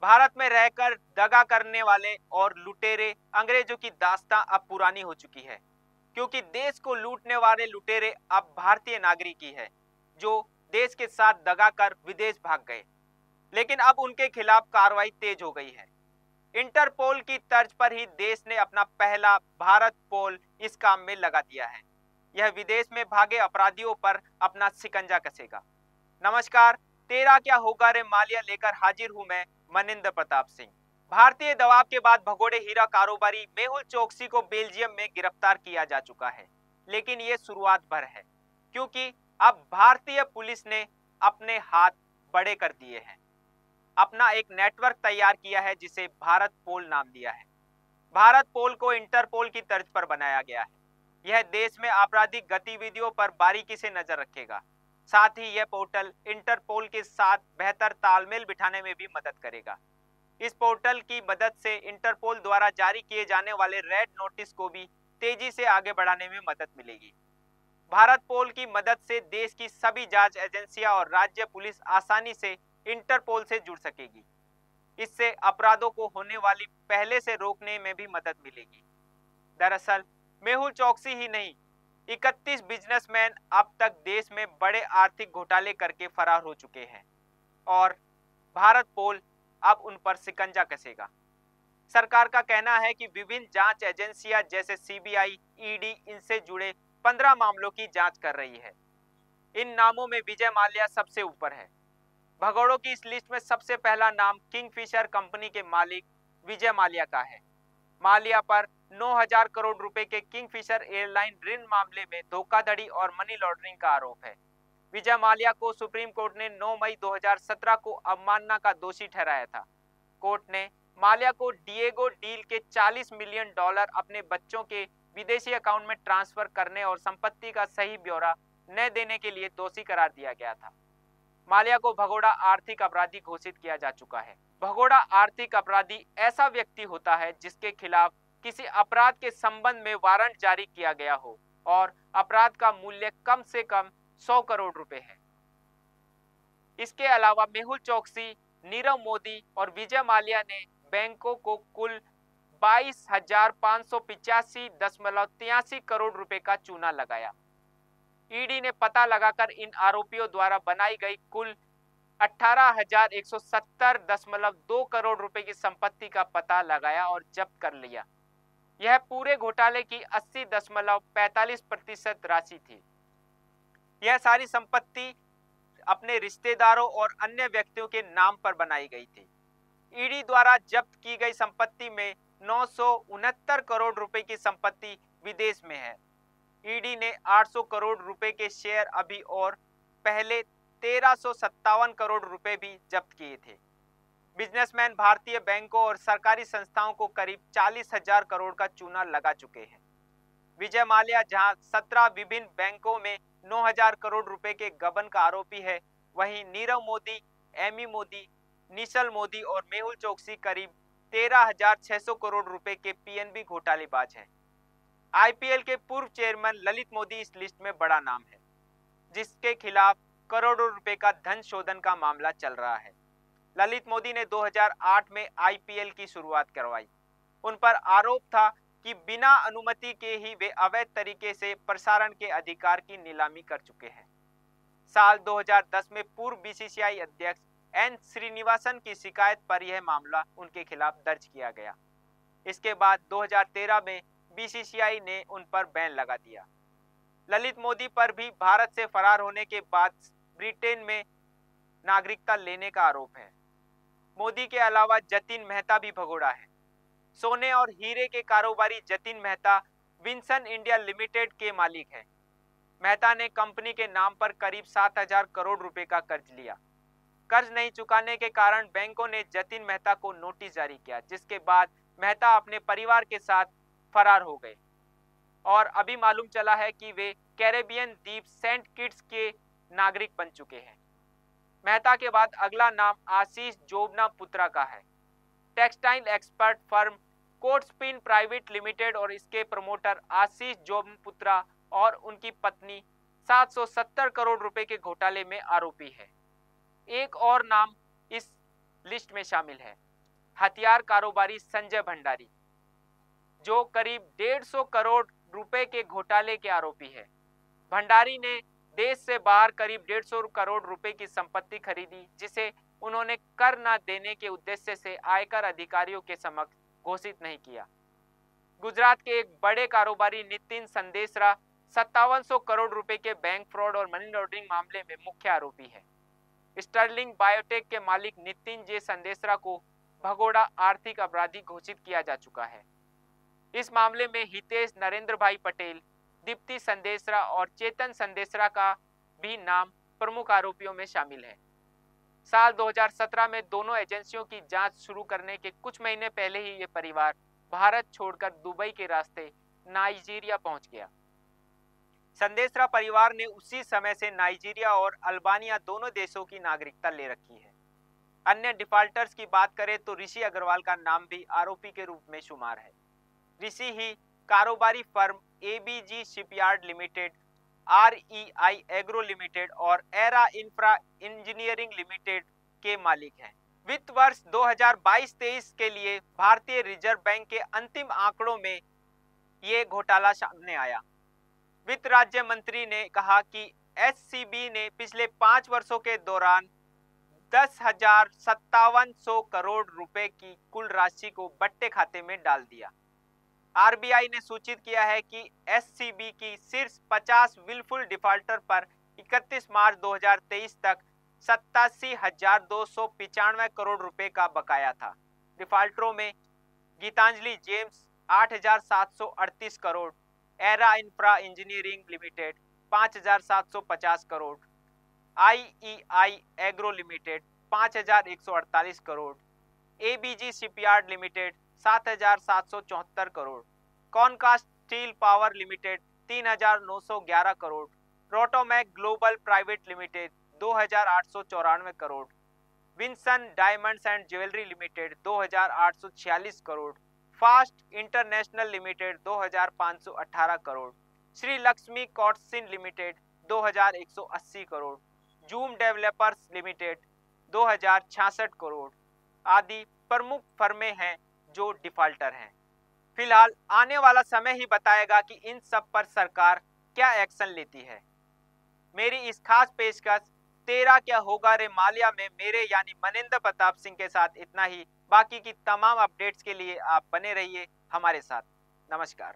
भारत में रहकर दगा करने वाले और लुटेरे अंग्रेजों की दास्तां अब पुरानी हो चुकी है, क्योंकि देश को लूटने वाले लुटेरे अब भारतीय नागरिक ही है, जो देश के साथ दगा कर विदेश भाग गए। लेकिन अब उनके खिलाफ कार्रवाई तेज हो गई है। इंटरपोल की तर्ज पर ही देश ने अपना पहला भारत पोल इस काम में लगा दिया है। यह विदेश में भागे अपराधियों पर अपना शिकंजा कसेगा। नमस्कार, तेरा क्या होगा रे मालिया लेकर हाजिर हूं मैं, मनिंदर प्रताप सिंह। भारतीय दबाव के बाद भगोड़े हीरा कारोबारी मेहुल चोकसी को बेल्जियम में गिरफ्तार किया जा चुका है। लेकिन ये शुरुआत भर है, क्योंकि अब भारतीय पुलिस ने अपने हाथ बड़े कर दिए हैं। अपना एक नेटवर्क तैयार किया है जिसे भारत पोल नाम दिया है। भारत पोल को इंटरपोल की तर्ज पर बनाया गया है। यह देश में आपराधिक गतिविधियों पर बारीकी से नजर रखेगा। साथ ही यह पोर्टल इंटरपोल के साथ बेहतर तालमेल बिठाने में भी मदद करेगा। इस पोर्टल की मदद से इंटरपोल द्वारा जारी किए जाने वाले रेड नोटिस को भी तेजी से आगे बढ़ाने में मदद मिलेगी। भारत पोल की मदद से देश की सभी जांच एजेंसियां और राज्य पुलिस आसानी से इंटरपोल से जुड़ सकेगी। इससे अपराधों को होने वाली पहले से रोकने में भी मदद मिलेगी। दरअसल मेहुल चोकसी ही नहीं, 31 बिजनेसमैन अब तक देश में बड़े आर्थिक घोटाले करके फरार हो चुके हैं और भारत पोल अब उन पर शिकंजा कसेगा। सरकार का कहना है कि विभिन्न जांच एजेंसियां जैसे सीबीआई, ईडी इनसे जुड़े 15 मामलों की जांच कर रही है। इन नामों में विजय माल्या सबसे ऊपर है। भगोड़ों की इस लिस्ट में सबसे पहला नाम किंगफिशर कंपनी के मालिक विजय माल्या का है। माल्या पर 9,000 करोड़ रुपए के किंगफिशर एयरलाइन ऋण मामले में धोखाधड़ी और मनी लॉन्ड्रिंग का आरोप है। विजय माल्या को सुप्रीम कोर्ट ने 9 मई 2017 को अवमानना का दोषी ठहराया था। कोर्ट ने माल्या को डिएगो डील के $40 मिलियन अपने बच्चों के विदेशी अकाउंट में ट्रांसफर करने और संपत्ति का सही ब्यौरा न देने के लिए दोषी करार दिया गया था। माल्या को भगोड़ा आर्थिक अपराधी घोषित किया जा चुका है। भगोड़ा आर्थिक अपराधी ऐसा व्यक्ति होता है जिसके खिलाफ किसी अपराध के संबंध में वारंट जारी किया गया हो और अपराध का मूल्य कम से कम 100 करोड़ रुपए है। इसके अलावा मेहुल चोकसी, नीरव मोदी और विजय माल्या ने बैंकों को कुल 22,585.83 करोड़ रुपए का चूना लगाया। ईडी ने पता लगाकर इन आरोपियों द्वारा बनाई गई कुल 18,170.2 करोड़ रुपए की संपत्ति का पता लगाया और जब्त कर लिया। यह पूरे घोटाले की 80.45% राशि थी। यह सारी संपत्ति अपने रिश्तेदारों और अन्य व्यक्तियों के नाम पर बनाई गई थी। ईडी द्वारा जब्त की गई संपत्ति में 969 करोड़ रुपए की संपत्ति विदेश में है। ईडी ने 800 करोड़ रुपए के शेयर अभी और पहले 1357 करोड़ रुपए भी जब्त किए थे। बिजनेसमैन भारतीय बैंकों और सरकारी संस्थाओं को करीब 40,000 करोड़ का चूना लगा चुके हैं। विजय माल्या जहां 17 विभिन्न बैंकों में 9,000 करोड़ रुपए के गबन का आरोपी है, वहीं नीरव मोदी, एमी मोदी, निशल मोदी और मेहुल चोकसी करीब 13,600 करोड़ रुपए के पीएनबी घोटालेबाज हैं। आईपीएल के पूर्व चेयरमैन ललित मोदी इस लिस्ट में बड़ा नाम है, जिसके खिलाफ करोड़ों रुपए का धन शोधन का मामला चल रहा है। ललित मोदी ने 2008 में आईपीएल की शुरुआत करवाई। उन पर आरोप था कि बिना अनुमति के ही वे अवैध तरीके से प्रसारण के अधिकार की नीलामी कर चुके हैं। साल 2010 में पूर्व बीसीसीआई अध्यक्ष एन श्रीनिवासन की शिकायत पर यह मामला उनके खिलाफ दर्ज किया गया। इसके बाद 2013 में बीसीसीआई ने उन पर बैन लगा दिया। ललित मोदी पर भी भारत से फरार होने के बाद ब्रिटेन में नागरिकता लेने का आरोप है। मोदी के अलावा जतिन मेहता भी भगोड़ा है। सोने और हीरे के कारोबारी Jatin Mehta Winson India Limited के मालिक हैं। मेहता ने कंपनी के नाम पर करीब 7,000 करोड़ रुपए का कर्ज लिया। कर्ज नहीं चुकाने के कारण बैंकों ने जतिन मेहता को नोटिस जारी किया, जिसके बाद मेहता अपने परिवार के साथ फरार हो गए और अभी मालूम चला है कि वे कैरेबियन द्वीप सेंट किट्स के नागरिक बन चुके हैं। मेहता के बाद अगला नाम आशीष जोबना-पुत्रा का है। Textile expert firm Cotspin private limited और इसके प्रमोटर आशीष जोबना-पुत्रा और उनकी पत्नी 770 करोड़ रुपए के घोटाले में आरोपी है। एक और नाम इस लिस्ट में शामिल है, हथियार कारोबारी संजय भंडारी, जो करीब 150 करोड़ रुपए के घोटाले के आरोपी है। भंडारी ने देश से बाहर करीब 150 करोड़ रुपए की संपत्ति खरीदी, जिसे उन्होंने कर न देने के उद्देश्य से आयकर अधिकारियों के समक्ष घोषित नहीं किया। गुजरात के एक बड़े कारोबारी नितिन संदेशरा 5700 करोड़ रुपए के बैंक फ्रॉड और मनी लॉन्ड्रिंग मामले में मुख्य आरोपी है। स्टर्लिंग बायोटेक के मालिक नितिन जे संदेशरा को भगोड़ा आर्थिक अपराधी घोषित किया जा चुका है। इस मामले में हितेश नरेंद्र भाई पटेल, दीप्ति संदेशरा और चेतन संदेशरा का भी नाम प्रमुख आरोपियों में शामिल है। साल 2017 में दोनों एजेंसियों की जांच शुरू करने के कुछ महीने पहले ही ये परिवार भारत छोड़कर दुबई के रास्ते नाइजीरिया पहुंच गया। संदेशरा परिवार ने उसी समय से नाइजीरिया और अल्बानिया दोनों देशों की नागरिकता ले रखी है। अन्य डिफाल्टर्स की बात करें तो ऋषि अग्रवाल का नाम भी आरोपी के रूप में शुमार है। ऋषि ही कारोबारी फर्म ABG shipyard limited, REI agro limited और एरा इंफ्रा इंजीनियरिंग लिमिटेड के मालिक हैं। वित्त वर्ष 2022-23 के लिए भारतीय रिजर्व बैंक के अंतिम आंकड़ों में ये घोटाला सामने आया। वित्त राज्य मंत्री ने कहा कि एससीबी ने पिछले 5 वर्षों के दौरान 10,5700 करोड़ रुपए की कुल राशि को बट्टे खाते में डाल दिया। आरबीआई ने सूचित किया है कि एससीबी की शीर्ष 50 विलफुल डिफाल्टर पर 31 मार्च 2023 तक 87,295 करोड़ रुपए का बकाया था। डिफाल्टरों में Gitanjali Gems 8,738 crore, Era Infra engineering limited 5,750 crore, IEI agro limited 5,148 crore, ABG shipyard limited 7,774 crore, Concast steel power limited 3,911 crore, Rotomac global private limited 2,894 crore, Winsome diamonds and jewellery limited 2,846 crore, fast international limited 2,518 crore, Shri Lakshmi Cotsyn limited 2,180 crore, Zoom developers limited 2,066 crore आदि प्रमुख फर्में हैं जो defaulter हैं। फिलहाल आने वाला समय ही बताएगा कि इन सब पर सरकार क्या एक्शन लेती है। मेरी इस खास पेशकश तेरा क्या होगा रे मालिया में मेरे यानी मनिंदर प्रताप सिंह के साथ इतना ही। बाकी की तमाम अपडेट्स के लिए आप बने रहिए हमारे साथ। नमस्कार।